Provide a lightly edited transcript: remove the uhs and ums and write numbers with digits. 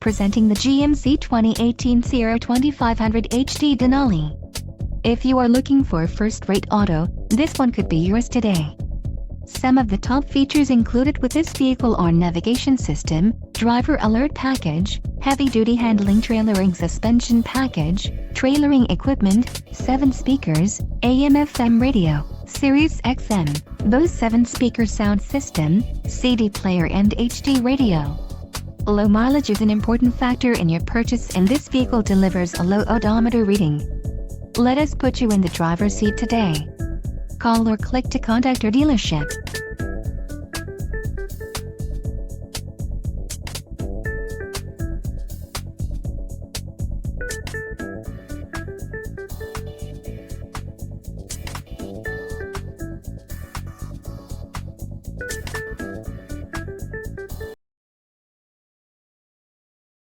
Presenting the GMC 2018 Sierra 2500 HD Denali. If you are looking for a first-rate auto, this one could be yours today. Some of the top features included with this vehicle are navigation system, driver alert package, heavy-duty handling trailering suspension package, trailering equipment, 7 speakers, AM/FM radio, Sirius XM, Bose 7-speaker sound system, CD player and HD radio. Low mileage is an important factor in your purchase, and this vehicle delivers a low odometer reading. Let us put you in the driver's seat today. Call or click to contact our dealership.